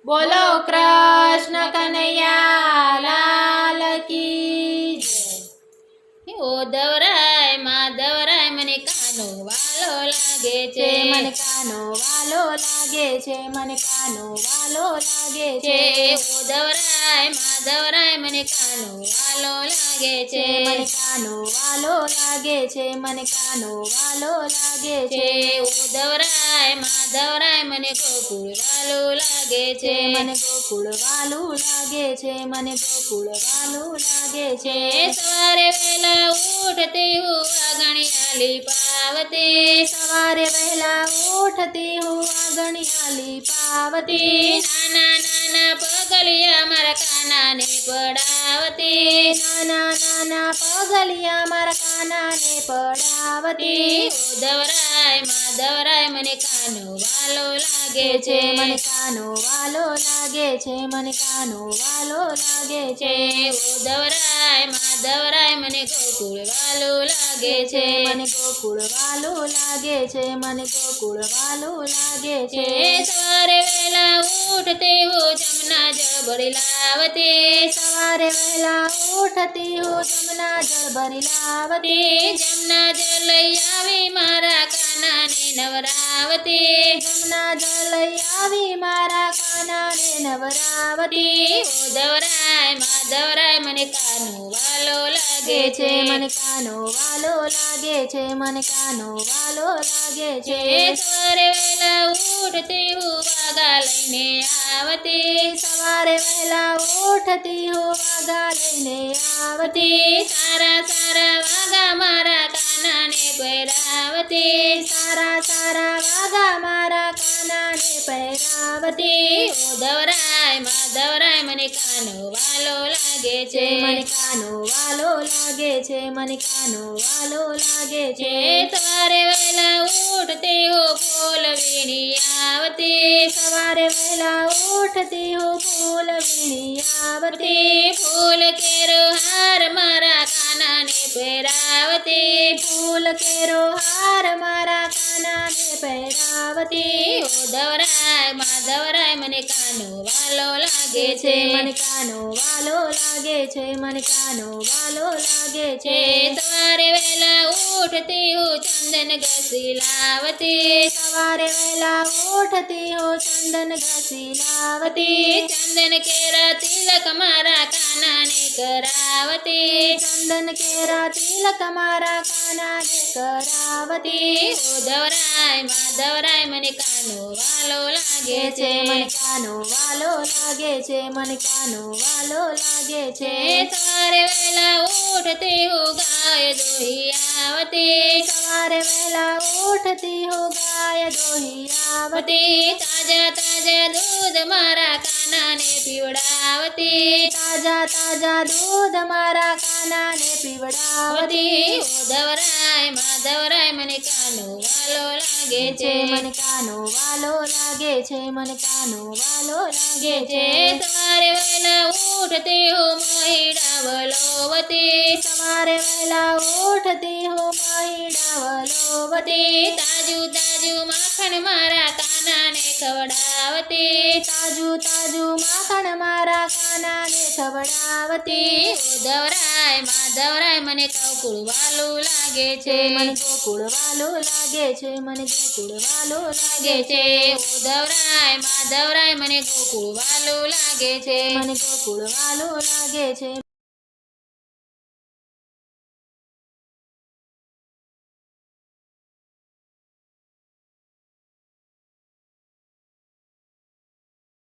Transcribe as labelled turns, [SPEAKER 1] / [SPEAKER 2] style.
[SPEAKER 1] બોલો કૃષ્ણ કનૈયા લાલ કી જય। ઓ દવરાય માધવરાય મને કાનો વાલો લાગે છે,
[SPEAKER 2] મને કાનો વાલો લાગે છે, મને કાનો વાલો લાગે છે।
[SPEAKER 1] ઓ દવરાય માધવરાય મને કાનો વાલો લાગે છે,
[SPEAKER 2] મને કાનો વાલો લાગે છે, મને કાનો વાલો લાગે છે।
[SPEAKER 1] ઓ દવરાય માધવરાય મને ગોકુળ વાલો લાગે છે,
[SPEAKER 2] મને ગોકુળ વાલું લાગે છે, મને ગોકુળ વાલું લાગે છે।
[SPEAKER 1] સવારે વહેલા ઉઠતી હું આંગણિયાલી પાવતી,
[SPEAKER 2] સવારે વહેલા ઉઠતી હું આંગણિયાલી પાવતી,
[SPEAKER 1] નાના નાના પગલિયા મારા કાનાને પડાવતી,
[SPEAKER 2] નાના નાના પગલિયા મારા કાનાને પડાવતી।
[SPEAKER 1] ઓ દવરાય માધવરાય મને કાનો વાલો લાગે છે,
[SPEAKER 2] મને કાનો વાલો લાગે છે, મને કાનો વાલો લાગે છે।
[SPEAKER 1] ઓ દવરાય માધવરાય મને ગોકુળ વાલો લાગે છે,
[SPEAKER 2] મને ગોકુળ વાલું લાગે છે, મને ગોકુળ વાલું લાગે છે।
[SPEAKER 1] સવારે વહેલા ઉઠતી હું જમના જળ ભરી લાવતી,
[SPEAKER 2] સવારે વહેલા ઉઠતી હું જમના જળ ભરી લાવતી,
[SPEAKER 1] જમના જળ લઈ આવી મારા કાનાને નવરાવતી,
[SPEAKER 2] જમના જળ લઈ આવી મારા કાનાને નવરાવતી।
[SPEAKER 1] ઓ દવરાય માધવરાય મને કાનો વાલો લાગે છે,
[SPEAKER 2] મને કાનો વાલો લાગે છે, મને કાનો વાલો લાગે છે।
[SPEAKER 1] સવારે વહેલા ઉઠતી હું વાગા લઈને આવતી,
[SPEAKER 2] સવારે વહેલા ઉઠતી હું વાગા લઈને આવતી,
[SPEAKER 1] સારા સારા વાગા મારા કાનાને પહેરાવતી,
[SPEAKER 2] સારા સારા વાગા મારા કાનાને પહેરાવતી।
[SPEAKER 1] ઓ દવરાય માધવરાય મને કાનો વાલો લાગે છે,
[SPEAKER 2] મને કાનો વાલો લાગે છે, મને કાનો વાલો લાગે છે।
[SPEAKER 1] સવારે વહેલા ઉઠતી હું ફૂલ વીણી આવતી,
[SPEAKER 2] સવારે વહેલા ઉઠતી હું ફૂલ વીણી આવતી,
[SPEAKER 1] ફૂલ કેરો હાર મારા કાનાને પહેરાવતી,
[SPEAKER 2] ફૂલ કેરો હાર મારા કાનાને પહેરાવતી।
[SPEAKER 1] ઓ દવરાય માધવરાય મને કાનો વાલો લાગે છે,
[SPEAKER 2] મને કાનો વાલો લાગે છે, મને કાનો વાલો લાગે છે।
[SPEAKER 1] સવારે વહેલા ઉઠતી હું ચંદન ઘસી લાવતી,
[SPEAKER 2] સવારે વહેલા ઉઠતી હું ચંદન ઘસી લાવતી,
[SPEAKER 1] ચંદન કેરા તિલક મારા કાનાને કરાવતી,
[SPEAKER 2] ચંદન કેરા તિલક મારા કાનાને કરાવતી।
[SPEAKER 1] ઓ દવરાય માધવરાય મને કાનો વાલો લાગે છે,
[SPEAKER 2] મને કાનો વાલો લાગે છે, મને કાનો વાલો લાગે છે।
[SPEAKER 1] સવારે વહેલા ઉઠતી હું ગાય દોહી આવતી,
[SPEAKER 2] સવારે વહેલા ઉઠતી હું ગાય દોહી આવતી,
[SPEAKER 1] તાજા તાજા દૂધ મારા કાનાને પીવડાવતી,
[SPEAKER 2] તાજા તાજા દૂધ મારા કાનાને પીવડાવતી।
[SPEAKER 1] ઓ દવરાય માધવરાય મને કાનો વાલો લાગે છે,
[SPEAKER 2] મને કાનો વાલો લાગે છે, મને કાનો વાલો લાગે છે।
[SPEAKER 1] સવારે વહેલા ઉઠતી હું મહિડા વલોવતી,
[SPEAKER 2] સવારે વહેલા ઉઠતી હું મહિડા વલોવતી,
[SPEAKER 1] તાજું તાજું માખણ મારા કાનાને ખવડાવતી,
[SPEAKER 2] તાજું તાજું માખણ મારા કાનાને ખવડાવતી।
[SPEAKER 1] ઓ દવરાય માધવરાય મને ગોકુળ વાલું લાગે છે,
[SPEAKER 2] મને ગોકુળ વાલો લાગે છે, મને ગોકુળ વાલો લાગે છે।
[SPEAKER 1] ઓ દવરાય માધવરાય મને ગોકુળ વાલું લાગે છે,
[SPEAKER 2] મને ગોકુળ વાલો લાગે છે।